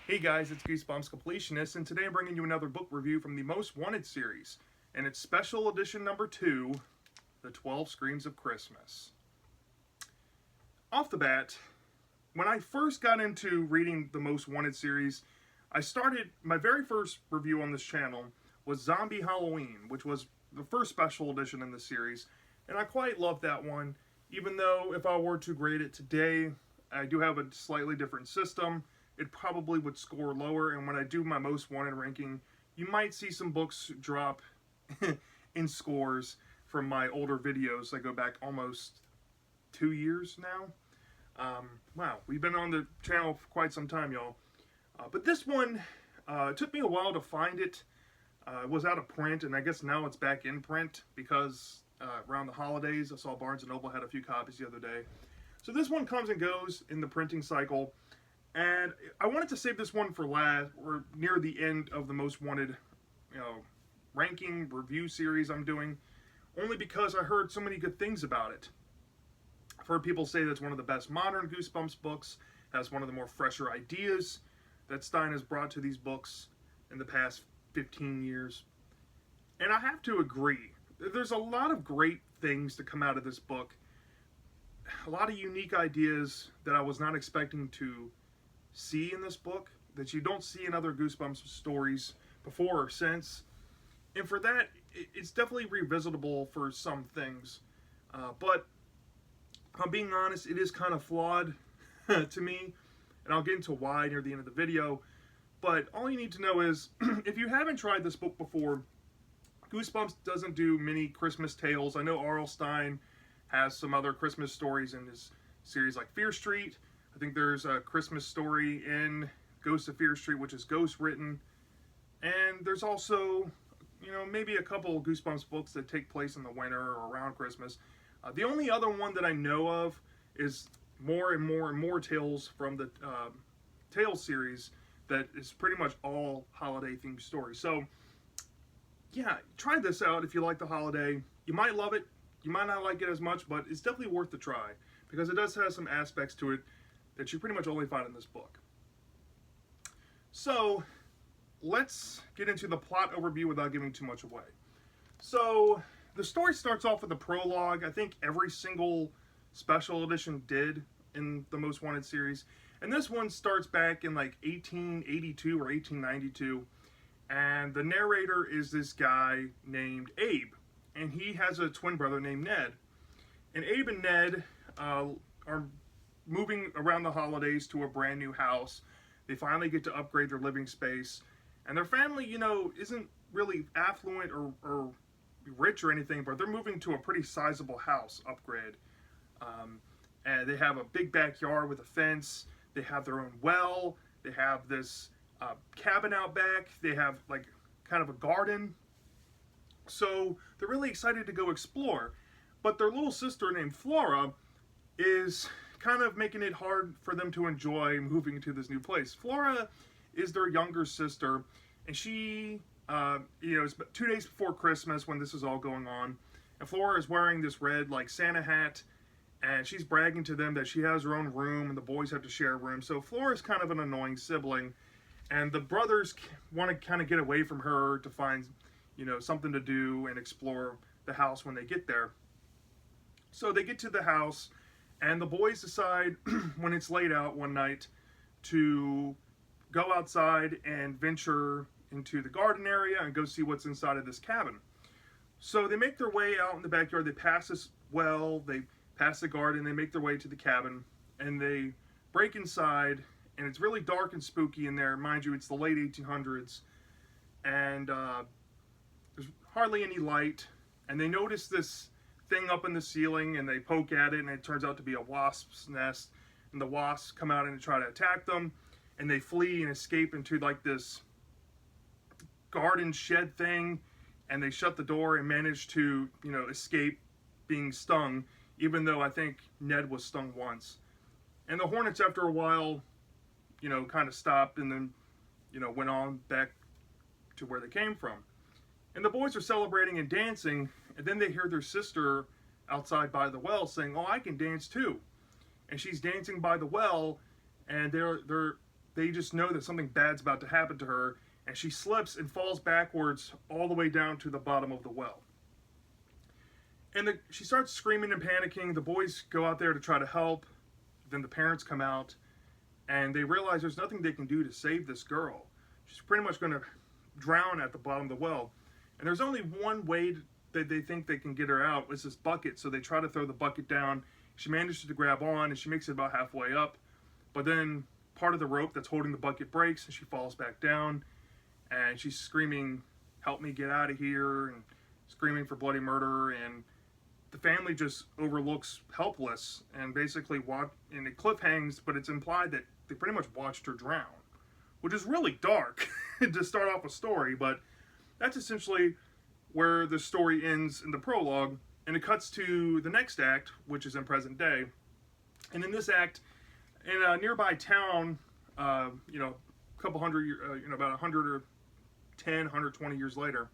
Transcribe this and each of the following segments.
Hey guys, it's Goosebumps Completionist, and today I'm bringing you another book review from the Most Wanted series, and it's special edition number 2, The 12 Screams of Christmas. Off the bat, when I first got into reading the Most Wanted series, my very first review on this channel was Zombie Halloween, which was the first special edition in the series, and I quite loved that one, even though if I were to grade it today, I do have a slightly different system. It probably would score lower, and when I do my most wanted ranking, you might see some books drop in scores from my older videos that go back almost 2 years now. Wow, we've been on the channel for quite some time, y'all. But this one, it took me a while to find it. It was out of print, and I guess now it's back in print because around the holidays, I saw Barnes & Noble had a few copies the other day. So this one comes and goes in the printing cycle. And I wanted to save this one for last, or near the end of the Most Wanted, ranking review series I'm doing, only because I heard so many good things about it. I've heard people say that it's one of the best modern Goosebumps books, has one of the more fresher ideas that Stein has brought to these books in the past 15 years. And I have to agree. There's a lot of great things to come out of this book. A lot of unique ideas that I was not expecting to see in this book that you don't see in other Goosebumps stories before or since, and for that it's definitely revisitable for some things, but if I'm being honest, it is kind of flawed to me, and I'll get into why near the end of the video. But all you need to know is if you haven't tried this book before, Goosebumps doesn't do many Christmas tales. I know R.L. Stein has some other Christmas stories in his series like Fear Street. I think there's a Christmas story in Ghost of Fear Street, which is ghost written. And there's also, maybe a couple of Goosebumps books that take place in the winter or around Christmas. The only other one that I know of is more and more and more tales from the Tales series that is pretty much all holiday themed stories. So, yeah, try this out if you like the holiday. You might love it. You might not like it as much, but it's definitely worth the try because it does have some aspects to it that you pretty much only find in this book. So, let's get into the plot overview without giving too much away. So, the story starts off with a prologue. I think every single special edition did in the Most Wanted series. And this one starts back in like 1882 or 1892. And the narrator is this guy named Abe. And he has a twin brother named Ned. And Abe and Ned are moving around the holidays to a brand new house. They finally get to upgrade their living space. And their family, isn't really affluent or rich or anything, but they're moving to a pretty sizable house upgrade. And they have a big backyard with a fence. They have their own well. They have this cabin out back. They have like kind of a garden. So they're really excited to go explore. But their little sister named Flora is kind of making it hard for them to enjoy moving to this new place. Flora is their younger sister, and she, it's 2 days before Christmas when this is all going on, and Flora is wearing this red, like, Santa hat, and she's bragging to them that she has her own room, and the boys have to share a room. So Flora's kind of an annoying sibling, and the brothers want to kind of get away from her to find, something to do and explore the house when they get there. So they get to the house, and the boys decide, when it's late out one night, to go outside and venture into the garden area and go see what's inside of this cabin. So they make their way out in the backyard. They pass this well, they pass the garden, they make their way to the cabin, and they break inside, and it's really dark and spooky in there. Mind you, it's the late 1800s, and there's hardly any light, and they notice this thing up in the ceiling, and they poke at it, and it turns out to be a wasp's nest, and the wasps come out and try to attack them, and they flee and escape into like this garden shed thing, and they shut the door and manage to escape being stung, even though I think Ned was stung once. And the hornets, after a while, kind of stopped and then went on back to where they came from. And the boys are celebrating and dancing, and then they hear their sister outside by the well saying, "Oh, I can dance too." And she's dancing by the well, and they're they just know that something bad's about to happen to her, and she slips and falls backwards all the way down to the bottom of the well. And she starts screaming and panicking. The boys go out there to try to help. Then the parents come out, and they realize there's nothing they can do to save this girl. She's pretty much going to drown at the bottom of the well. And there's only one way that they think they can get her out, is this bucket. So they try to throw the bucket down. She manages to grab on, and she makes it about halfway up. But then part of the rope that's holding the bucket breaks, and she falls back down. And she's screaming, "Help me get out of here," and screaming for bloody murder. And the family just overlooks helpless, and basically and it cliffhangs, but it's implied that they pretty much watched her drown, which is really dark to start off a story. But that's essentially where the story ends in the prologue, and it cuts to the next act, which is in present day. And in this act, in a nearby town, a couple hundred, about 110, 120 years later,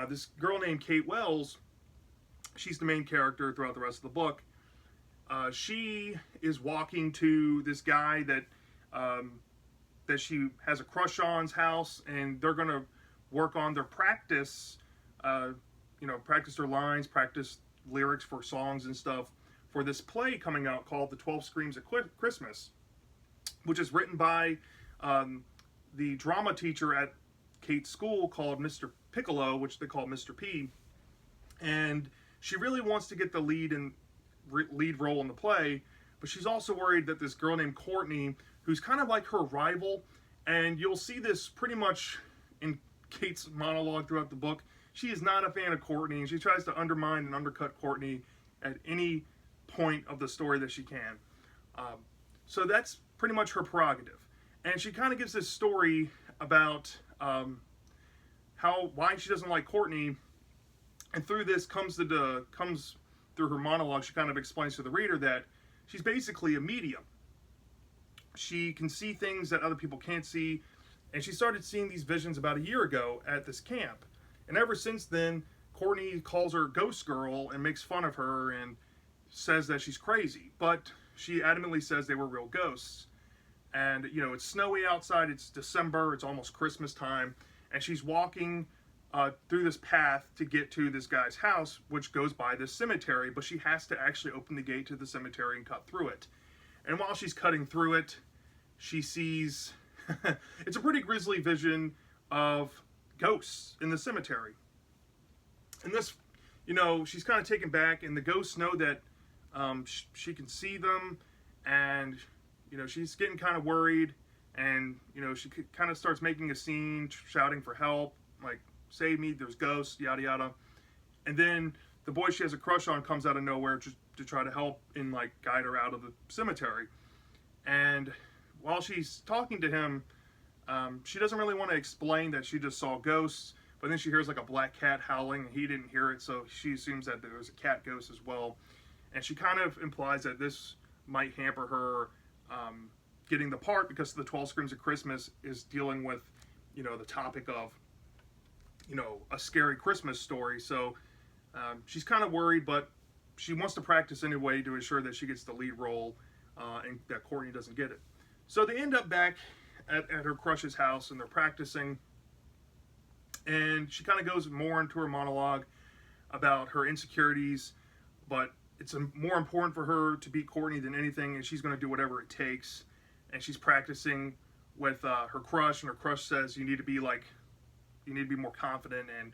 this girl named Kate Wells, she's the main character throughout the rest of the book. She is walking to this guy that she has a crush on's house, and they're going to work on their practice, practice their lines, practice lyrics for songs and stuff for this play coming out called The 12 Screams of Christmas, which is written by the drama teacher at Kate's school called Mr. Piccolo, which they call Mr. P. And she really wants to get the lead role in the play, but she's also worried that this girl named Courtney, who's kind of like her rival, and you'll see this pretty much in Kate's monologue throughout the book, she is not a fan of Courtney, and she tries to undermine and undercut Courtney at any point of the story that she can. So that's pretty much her prerogative. And she kind of gives this story about why she doesn't like Courtney, and through this comes through her monologue, she kind of explains to the reader that she's basically a medium. She can see things that other people can't see, and she started seeing these visions about a year ago at this camp. And ever since then, Courtney calls her Ghost Girl and makes fun of her and says that she's crazy. But she adamantly says they were real ghosts. And, it's snowy outside, it's December, it's almost Christmas time, and she's walking through this path to get to this guy's house, which goes by this cemetery, but she has to actually open the gate to the cemetery and cut through it. And while she's cutting through it, she sees, it's a pretty grisly vision of ghosts in the cemetery. And this, she's kind of taken back, and the ghosts know that she can see them, and, she's getting kind of worried, and, she kind of starts making a scene, shouting for help, like, "Save me, there's ghosts," yada yada. And then the boy she has a crush on comes out of nowhere to try to help and guide her out of the cemetery. And while she's talking to him, she doesn't really want to explain that she just saw ghosts, but then she hears a black cat howling, and he didn't hear it, so she assumes that there was a cat ghost as well. And she kind of implies that this might hamper her getting the part, because the 12 Screams of Christmas is dealing with, the topic of a scary Christmas story. So she's kind of worried, but she wants to practice anyway to ensure that she gets the lead role and that Courtney doesn't get it. So they end up back at her crush's house, and they're practicing. And she kind of goes more into her monologue about her insecurities, but it's more important for her to beat Courtney than anything, and she's going to do whatever it takes. And she's practicing with her crush, and her crush says, you need to be more confident. And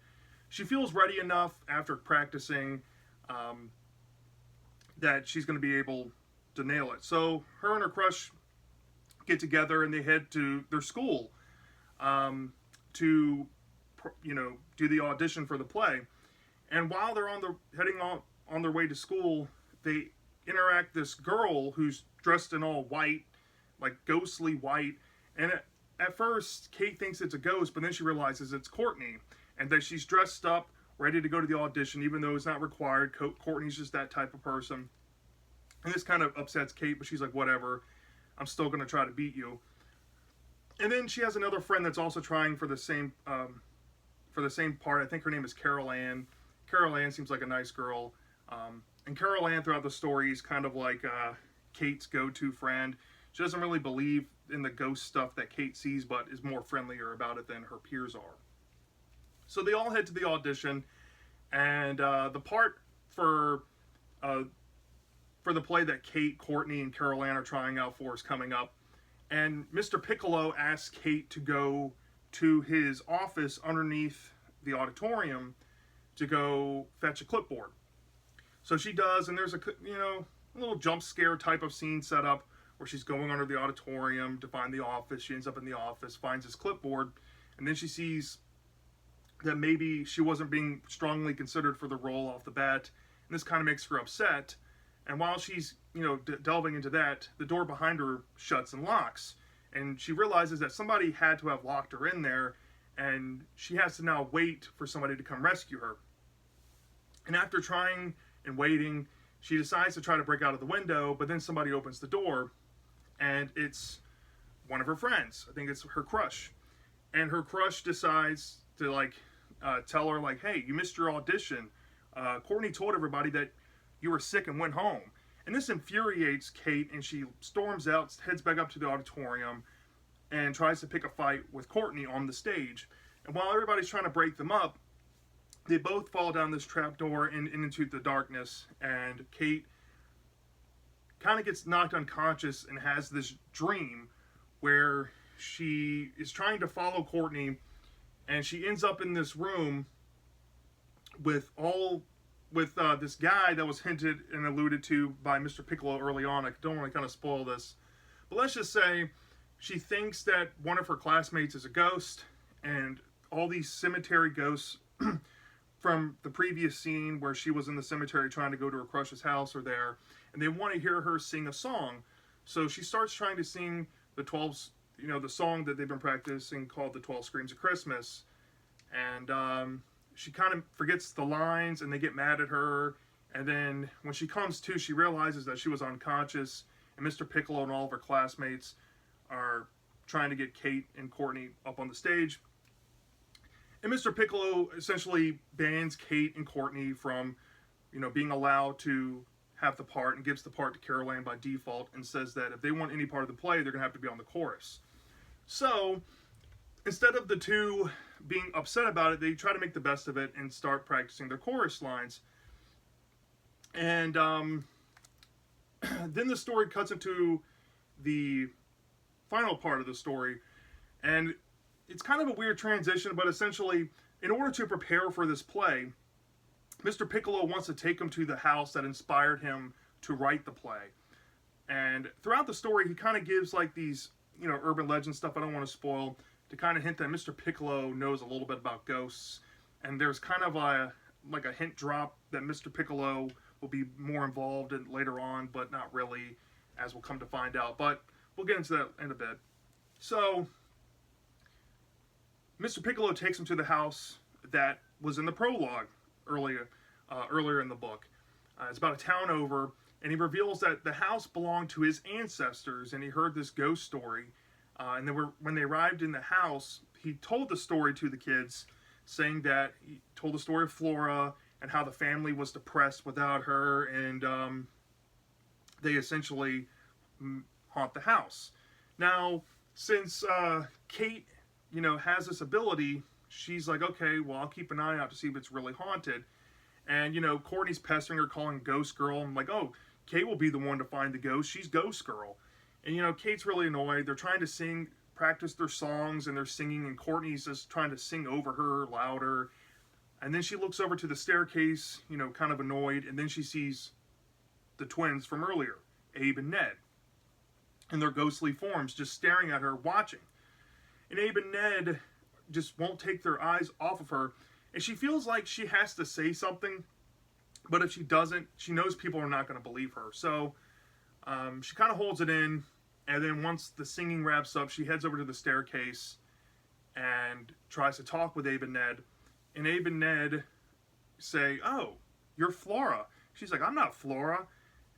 she feels ready enough after practicing that she's going to be able to nail it. So her and her crush get together, and they head to their school to do the audition for the play. And while they're heading on their way to school, they interact this girl who's dressed in all white, ghostly white. And at first, Kate thinks it's a ghost, but then she realizes it's Courtney, and that she's dressed up, ready to go to the audition, even though it's not required. Courtney's just that type of person. And this kind of upsets Kate, but she's like, whatever, I'm still going to try to beat you. And then she has another friend that's also trying for the same part. I think her name is Carol Ann. Carol Ann seems like a nice girl. And Carol Ann throughout the story is kind of like Kate's go-to friend. She doesn't really believe in the ghost stuff that Kate sees, but is more friendlier about it than her peers are. So they all head to the audition, and the part uh, for the play that Kate, Courtney, and Carol Ann are trying out for is coming up. And Mr. Piccolo asks Kate to go to his office underneath the auditorium to go fetch a clipboard. So she does, and there's a little jump scare type of scene set up where she's going under the auditorium to find the office. She ends up in the office, finds his clipboard, and then she sees that maybe she wasn't being strongly considered for the role off the bat, and this kind of makes her upset. And while she's delving into that, the door behind her shuts and locks, and she realizes that somebody had to have locked her in there, and she has to now wait for somebody to come rescue her. And after trying and waiting, she decides to try to break out of the window, but then somebody opens the door, and it's one of her friends. I think it's her crush. And her crush decides to tell her, like, hey, you missed your audition. Courtney told everybody that you were sick and went home. And this infuriates Kate, and she storms out, heads back up to the auditorium, and tries to pick a fight with Courtney on the stage. And while everybody's trying to break them up, they both fall down this trapdoor and into the darkness, and Kate kind of gets knocked unconscious and has this dream where she is trying to follow Courtney, and she ends up in this room with this guy that was hinted and alluded to by Mr. Piccolo early on. I don't want to kind of spoil this, but let's just say she thinks that one of her classmates is a ghost, and all these cemetery ghosts from the previous scene where she was in the cemetery trying to go to her crush's house are there, and they want to hear her sing a song. So she starts trying to sing the song that they've been practicing called the 12 Screams of Christmas. And she kind of forgets the lines, and they get mad at her. And then when she comes to, she realizes that she was unconscious, and Mr. Piccolo and all of her classmates are trying to get Kate and Courtney up on the stage. And Mr. Piccolo essentially bans Kate and Courtney from, being allowed to have the part, and gives the part to Carol Ann by default, and says that if they want any part of the play, they're going to have to be on the chorus. So instead of the two being upset about it, they try to make the best of it and start practicing their chorus lines. And then the story cuts into the final part of the story, and it's kind of a weird transition, but essentially, in order to prepare for this play, Mr. Piccolo wants to take him to the house that inspired him to write the play. And throughout the story, he kind of gives these, urban legend stuff I don't want to spoil, to kind of hint that Mr. Piccolo knows a little bit about ghosts. And there's kind of a hint drop that Mr. Piccolo will be more involved in later on, but not really, as we'll come to find out. But we'll get into that in a bit. So Mr. Piccolo takes him to the house that was in the prologue earlier in the book. It's about a town over, and he reveals that the house belonged to his ancestors, and he heard this ghost story. And when they arrived in the house, he told the story to the kids, saying that he told the story of Flora and how the family was depressed without her, and they essentially haunt the house. Now, since Kate, has this ability, she's like, okay, well, I'll keep an eye out to see if it's really haunted. And, Courtney's pestering her, calling Ghost Girl. I'm like, oh, Kate will be the one to find the ghost. She's Ghost Girl. And, Kate's really annoyed. They're trying to practice their songs, and they're singing, and Courtney's just trying to sing over her louder. And then she looks over to the staircase, kind of annoyed, and then she sees the twins from earlier, Abe and Ned, in their ghostly forms, just staring at her, watching. And Abe and Ned just won't take their eyes off of her, and she feels like she has to say something, but if she doesn't, she knows people are not going to believe her. So she kind of holds it in, and then once the singing wraps up, she heads over to the staircase and tries to talk with Abe and Ned. And Abe and Ned say, oh, you're Flora. She's like, I'm not Flora.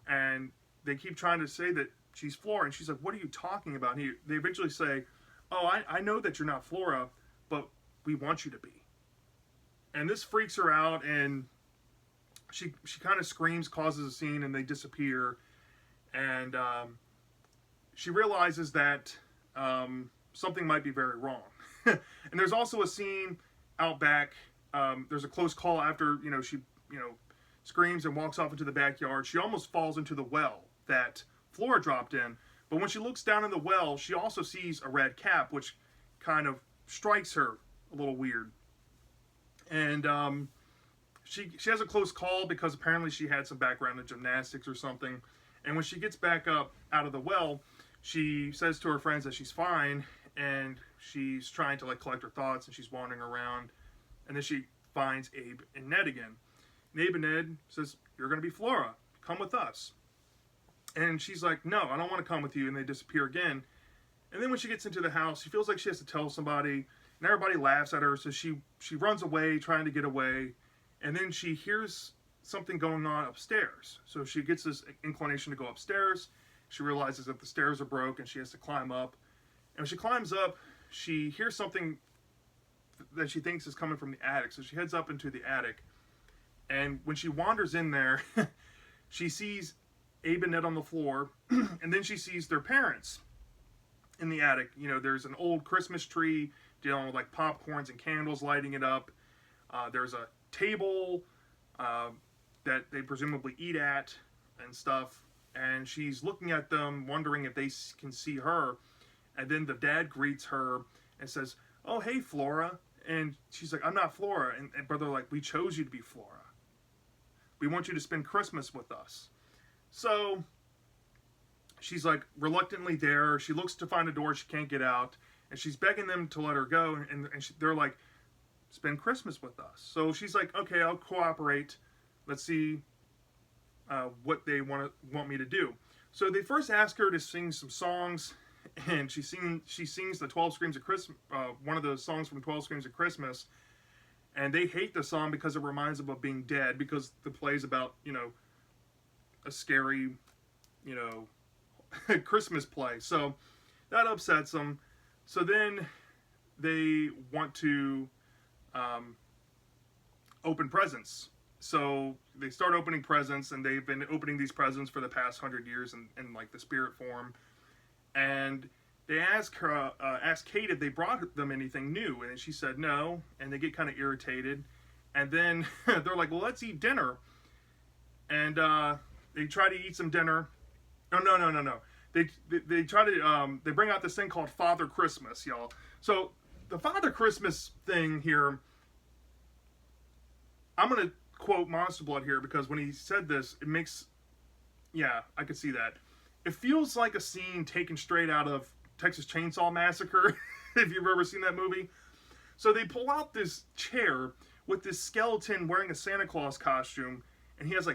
And they keep trying to say that she's Flora, and she's like, what are you talking about? And they eventually say, oh, I know that you're not Flora, but we want you to be. And this freaks her out, and she kind of screams, causes a scene, and they disappear. And she realizes that something might be very wrong. And there's also a scene out back. There's a close call after, she, screams and walks off into the backyard. She almost falls into the well that Flora dropped in. But when she looks down in the well, she also sees a red cap, which kind of strikes her a little weird. And she has a close call because apparently she had some background in gymnastics or something. And when she gets back up out of the well, she says to her friends that she's fine, and she's trying to collect her thoughts, and she's wandering around. And then she finds Abe and Ned again. And Abe and Ned says, "You're going to be Flora. Come with us." And she's like, "No, I don't want to come with you." And they disappear again. And then when she gets into the house, she feels like she has to tell somebody, and everybody laughs at her. So she runs away, trying to get away. And then she hears something going on upstairs. So she gets this inclination to go upstairs. She realizes that the stairs are broke and she has to climb up. And when she climbs up, she hears something that she thinks is coming from the attic. So she heads up into the attic. And when she wanders in there, she sees Abe and Ned on the floor. And then she sees their parents in the attic. There's an old Christmas tree dealing with popcorns and candles, lighting it up. There's a table that they presumably eat at and stuff. And she's looking at them, wondering if they can see her. And then the dad greets her and says, "Oh, hey, Flora." And she's like, "I'm not Flora." And brother, "We chose you to be Flora. We want you to spend Christmas with us." So she's reluctantly there. She looks to find a door. She can't get out. And she's begging them to let her go. And they're like, "Spend Christmas with us." So she's like, "Okay, I'll cooperate. Let's see what they want me to do." So they first ask her to sing some songs. And she sings the 12 Screams of Christmas, one of the songs from 12 Screams of Christmas. And they hate the song because it reminds them of being dead, because the play's about, a scary, Christmas play. So that upsets them. So then they want to open presents. So they start opening presents, and they've been opening these presents for the past 100 years in the spirit form. And they ask Kate if they brought them anything new, and she said no, and they get kind of irritated. And then they're like, "Well, let's eat dinner." And they try to eat some dinner. Oh, no. They try to they bring out this thing called Father Christmas, y'all. So the Father Christmas thing here, I'm gonna quote Monster Blood here, because when he said this, it makes, yeah, I could see that. It feels like a scene taken straight out of Texas Chainsaw Massacre, if you've ever seen that movie. So they pull out this chair with this skeleton wearing a Santa Claus costume, and he has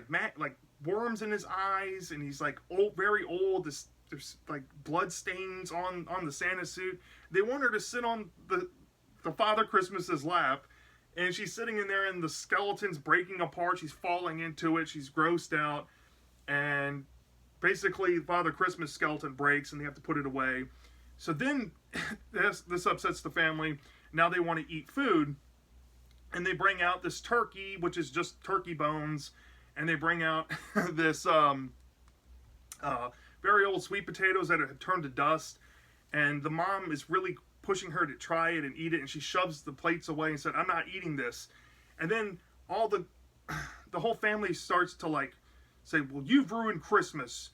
worms in his eyes, and he's old, very old. There's blood stains on the Santa suit. They want her to sit on the Father Christmas's lap, and she's sitting in there, and the skeleton's breaking apart. She's falling into it. She's grossed out, and basically Father Christmas skeleton breaks, and they have to put it away. So then this upsets the family. Now they want to eat food, and they bring out this turkey, which is just turkey bones, and they bring out this very old sweet potatoes that have turned to dust. And the mom is really pushing her to try it and eat it, and she shoves the plates away and said, "I'm not eating this." And then the whole family starts to say, "Well, you've ruined Christmas.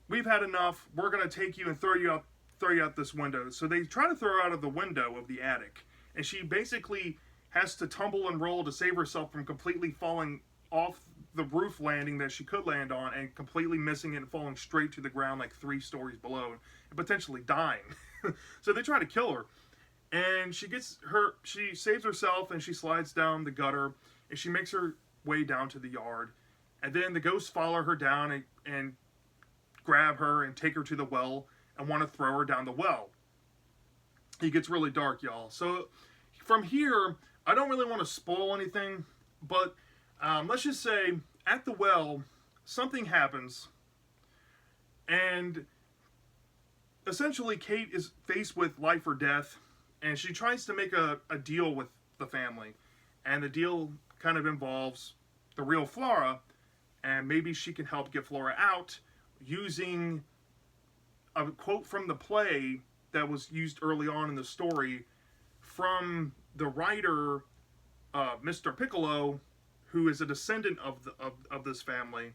We've had enough. We're going to take you and throw you out this window." So they try to throw her out of the window of the attic. And she basically has to tumble and roll to save herself from completely falling off the roof landing that she could land on, and completely missing it and falling straight to the ground 3 stories below, and potentially dying. So they try to kill her. And she saves herself, and she slides down the gutter, and she makes her way down to the yard. And then the ghosts follow her down and grab her and take her to the well and want to throw her down the well. It gets really dark, y'all. So from here, I don't really want to spoil anything, but let's just say at the well, something happens, and essentially Kate is faced with life or death, and she tries to make a deal with the family, and the deal kind of involves the real Flora, and maybe she can help get Flora out using a quote from the play that was used early on in the story from the writer, Mr. Piccolo, who is a descendant of this family,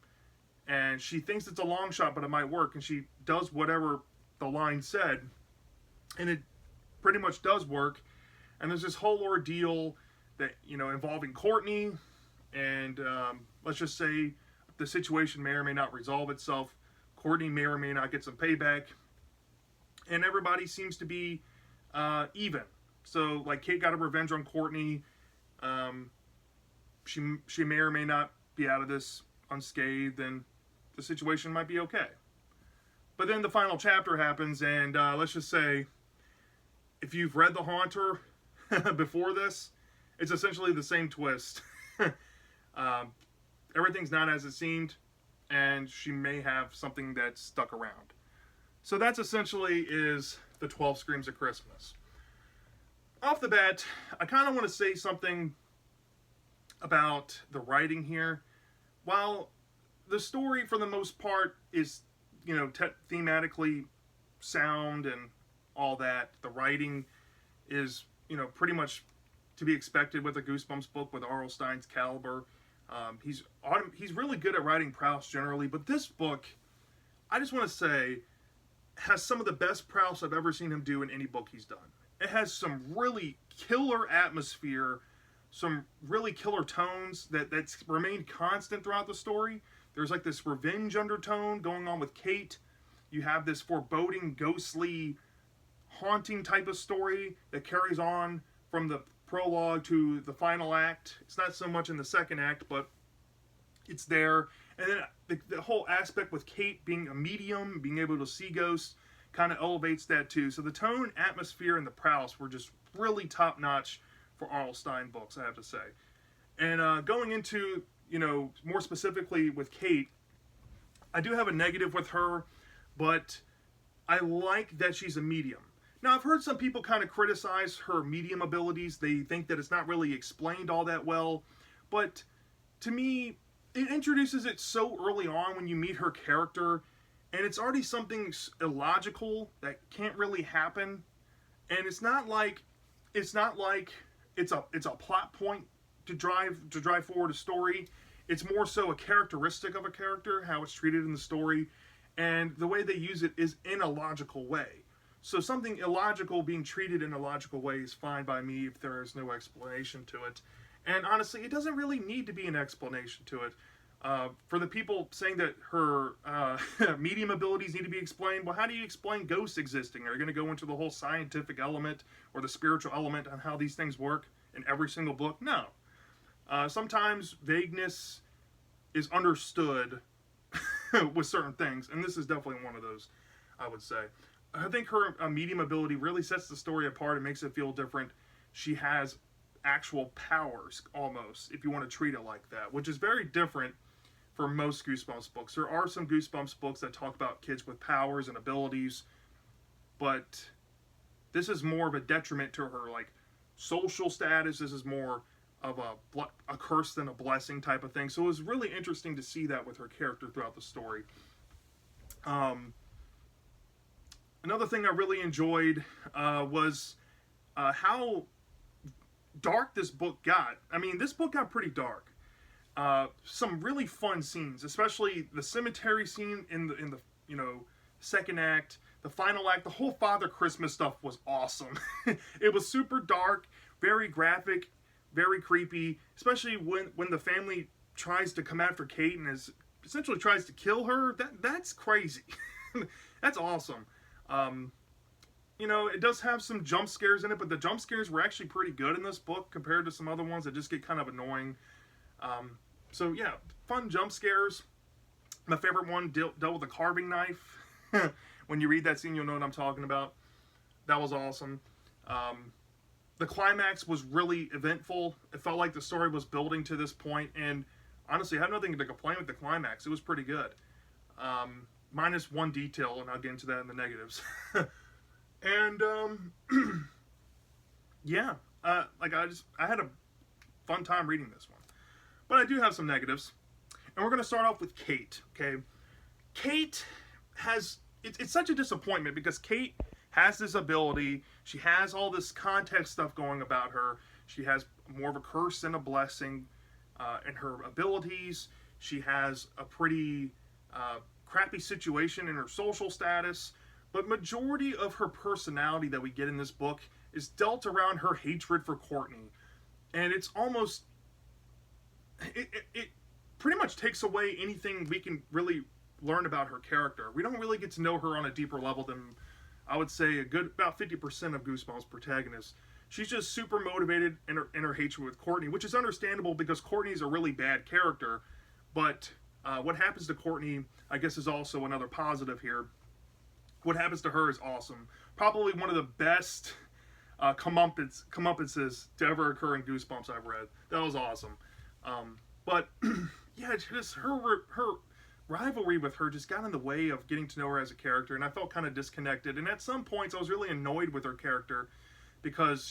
and she thinks it's a long shot, but it might work, and she does whatever the line said, and it pretty much does work. And there's this whole ordeal that, involving Courtney, and let's just say the situation may or may not resolve itself. Courtney may or may not get some payback, and everybody seems to be even. So, like, Kate got a revenge on Courtney. She may or may not be out of this unscathed, and the situation might be okay. But then the final chapter happens, and let's just say, if you've read The Haunter before this, it's essentially the same twist. Everything's not as it seemed, and she may have something that's stuck around. So that's essentially is the 12 Screams of Christmas. Off the bat, I kind of want to say something about the writing here. While the story, for the most part, is, thematically sound and all that, the writing is, pretty much to be expected with a Goosebumps book with R.L. Stine's caliber. He's really good at writing prowess generally, but this book, I just want to say, has some of the best prowess I've ever seen him do in any book he's done. It has some really killer atmosphere, some really killer tones that's remained constant throughout the story. There's like this revenge undertone going on with Kate. You have this foreboding, ghostly, haunting type of story that carries on from the prologue to the final act. It's not so much in the second act, but it's there. And then the whole aspect with Kate being a medium, being able to see ghosts, kind of elevates that too. So the tone, atmosphere, and the prowess were just really top-notch for R.L. Stine books, I have to say. And going into, more specifically with Kate, I do have a negative with her, but I like that she's a medium. Now, I've heard some people kind of criticize her medium abilities. They think that it's not really explained all that well. But to me, it introduces it so early on when you meet her character, and it's already something illogical that can't really happen. And it's not like it's a plot point to drive forward a story. It's more so a characteristic of a character, how it's treated in the story, and the way they use it is in a logical way. So something illogical being treated in a logical way is fine by me if there is no explanation to it. And honestly, it doesn't really need to be an explanation to it. For the people saying that her medium abilities need to be explained, well, how do you explain ghosts existing? Are you going to go into the whole scientific element or the spiritual element on how these things work in every single book? No. Sometimes vagueness is understood with certain things, and this is definitely one of those, I would say. I think her medium ability really sets the story apart and makes it feel different. She has actual powers, almost, if you want to treat it like that, which is very different for most Goosebumps books. There are some Goosebumps books that talk about kids with powers and abilities, but this is more of a detriment to her, like, social status. This is more of a curse than a blessing type of thing. So it was really interesting to see that with her character throughout the story. Another thing I really enjoyed was how dark this book got. I mean, this book got pretty dark. Some really fun scenes, especially the cemetery scene in the second act, the final act. The whole Father Christmas stuff was awesome. It was super dark, very graphic, very creepy, especially when the family tries to come after Kate and essentially tries to kill her. That's crazy. That's awesome. It does have some jump scares in it, but the jump scares were actually pretty good in this book compared to some other ones that just get kind of annoying. So yeah, fun jump scares. My favorite one dealt with a carving knife. When you read that scene, you'll know what I'm talking about. That was awesome. The climax was really eventful. It felt like the story was building to this point, and honestly, I have nothing to complain with the climax. It was pretty good. Minus one detail, and I'll get into that in the negatives. And yeah, I had a fun time reading this one. But I do have some negatives, and we're going to start off with Kate. Okay, Kate has it's such a disappointment because Kate has this ability. She has all this context stuff going about her. She has more of a curse than a blessing in her abilities. She has a pretty crappy situation in her social status. But majority of her personality that we get in this book is dealt around her hatred for Courtney. And it's almost... It pretty much takes away anything we can really learn about her character. We don't really get to know her on a deeper level than, I would say, a good about 50% of Goosebumps protagonists. She's just super motivated in her hatred with Courtney, which is understandable because Courtney's a really bad character. But what happens to Courtney, I guess, is also another positive here. What happens to her is awesome. Probably one of the best comeupances to ever occur in Goosebumps I've read. That was awesome. But yeah, just her rivalry with her just got in the way of getting to know her as a character, and I felt kind of disconnected. And at some points, I was really annoyed with her character because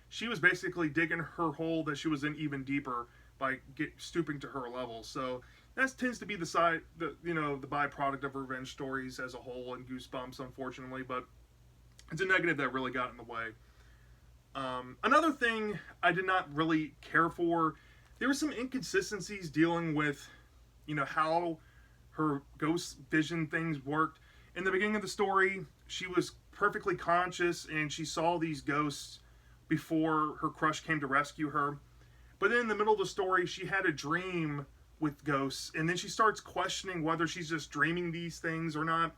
she was basically digging her hole that she was in even deeper by stooping to her level. So that tends to be the byproduct of revenge stories as a whole in Goosebumps, unfortunately. But it's a negative that really got in the way. Another thing I did not really care for, there were some inconsistencies dealing with, how her ghost vision things worked. In the beginning of the story, she was perfectly conscious and she saw these ghosts before her crush came to rescue her. But then in the middle of the story, she had a dream with ghosts, and then she starts questioning whether she's just dreaming these things or not.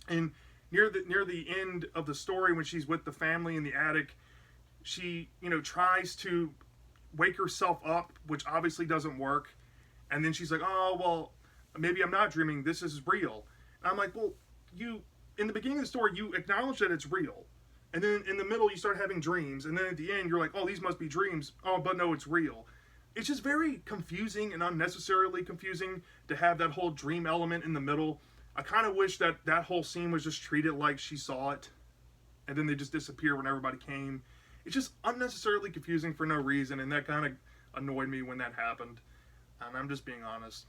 And near the end of the story, when she's with the family in the attic, she, tries to wake herself up, which obviously doesn't work. And then she's like, oh, well, maybe I'm not dreaming. This is real. And I'm like, well, in the beginning of the story, you acknowledge that it's real. And then in the middle, you start having dreams. And then at the end, you're like, oh, these must be dreams. Oh, but no, it's real. It's just very confusing and unnecessarily confusing to have that whole dream element in the middle. I kind of wish that whole scene was just treated like she saw it. And then they just disappear when everybody came. It's just unnecessarily confusing for no reason. And that kind of annoyed me when that happened. And I'm just being honest.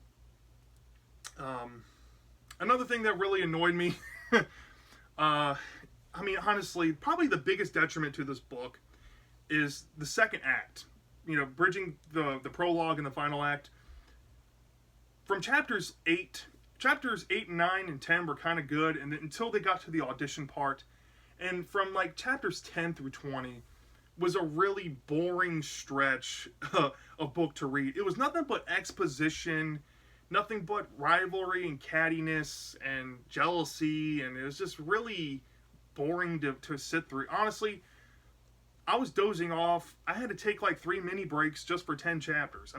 Another thing that really annoyed me... honestly, probably the biggest detriment to this book is the second act. Bridging the prologue and the final act. From chapters 8 and 9 and 10 were kind of good, and until they got to the audition part. And from chapters 10 through 20 was a really boring stretch of book to read. It was nothing but exposition, nothing but rivalry and cattiness and jealousy, and it was just really boring to sit through. Honestly, I was dozing off. I had to take 3 mini breaks just for 10 chapters.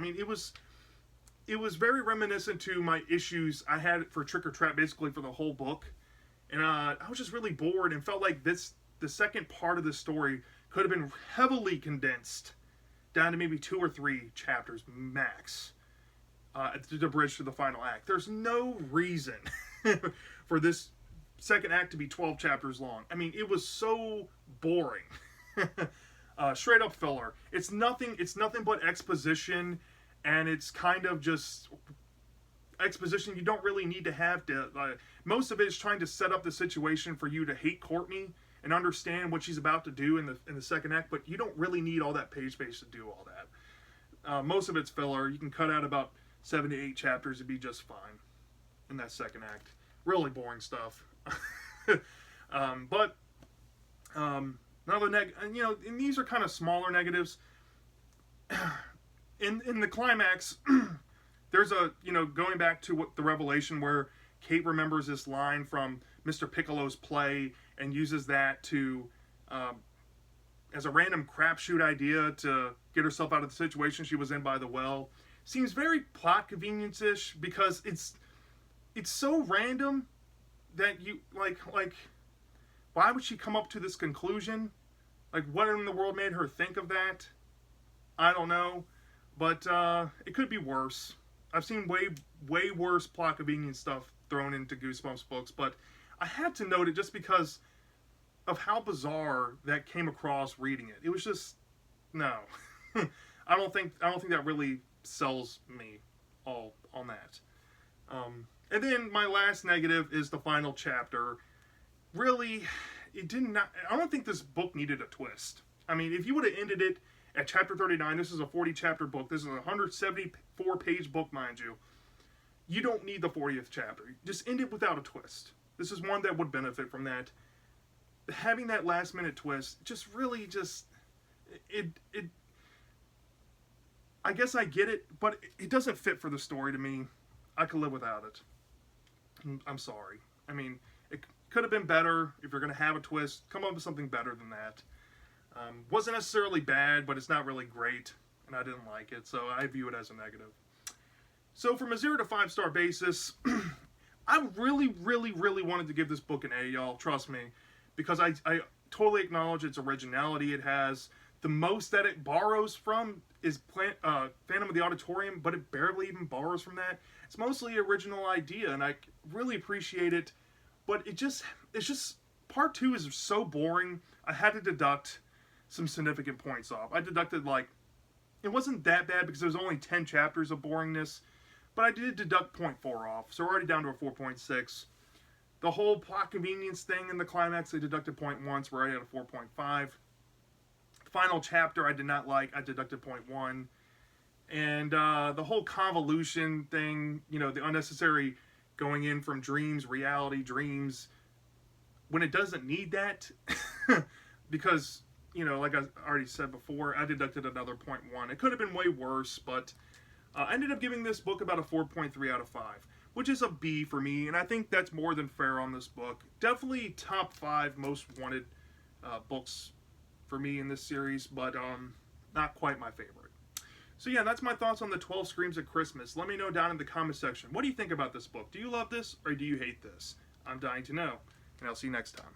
It was very reminiscent to my issues I had for Trick or Trap basically for the whole book. And I was just really bored and felt like the second part of the story could have been heavily condensed down to maybe 2 or 3 chapters max to bridge to the final act. There's no reason for this second act to be 12 chapters long. It was so boring. Straight up filler. It's nothing but exposition, and it's kind of just exposition you don't really need to have to... most of it is trying to set up the situation for you to hate Courtney and understand what she's about to do in the second act, but you don't really need all that page space to do all that. Most of it's filler. You can cut out about 7 to 8 chapters and be just fine in that second act. Really boring stuff. Another and these are kind of smaller negatives. In the climax, there's going back to what the revelation where Kate remembers this line from Mr. Piccolo's play and uses that to as a random crapshoot idea to get herself out of the situation she was in by the well. Seems very plot convenience-ish because it's so random that you like why would she come up to this conclusion? What in the world made her think of that? I don't know, but it could be worse. I've seen way worse plot convenience stuff thrown into Goosebumps books, but I had to note it just because of how bizarre that came across reading it. It was just no. I don't think that really sells me all on that. And then my last negative is the final chapter. Really, it did not. I don't think this book needed a twist. I mean, if you would have ended it at chapter 39, this is a 40 chapter book. This is a 174 page book, mind you. You don't need the 40th chapter. Just end it without a twist. This is one that would benefit from that. Having that last minute twist just really just it I guess I get it, but it doesn't fit for the story to me. I could live without it. I'm sorry. I mean, it could have been better. If you're going to have a twist, come up with something better than that. Wasn't necessarily bad, but it's not really great, and I didn't like it, so I view it as a negative. So from a 0 to 5 star basis, I really, really, really wanted to give this book an A, y'all. Trust me. Because I totally acknowledge its originality. It has the most that it borrows from is Phantom of the Auditorium, but it barely even borrows from that. It's mostly original idea, and I really appreciate it. But it's just part 2 is so boring. I had to deduct some significant points off. I deducted, like, it wasn't that bad because there was only 10 chapters of boringness, but I did deduct 0.4 off, so we're already down to a 4.6. The whole plot convenience thing in the climax, I deducted 0.1, so we're already at a 4.5. The final chapter I did not like, I deducted 0.1. And the whole convolution thing, you know, the unnecessary going in from dreams, reality, dreams, when it doesn't need that, because, you know, like I already said before, I deducted another 0.1. It could have been way worse, but I ended up giving this book about a 4.3 out of 5. Which is a B for me, and I think that's more than fair on this book. Definitely top 5 most wanted books for me in this series, but not quite my favorite. So yeah, that's my thoughts on the 12 Screams of Christmas. Let me know down in the comment section. What do you think about this book? Do you love this, or do you hate this? I'm dying to know, and I'll see you next time.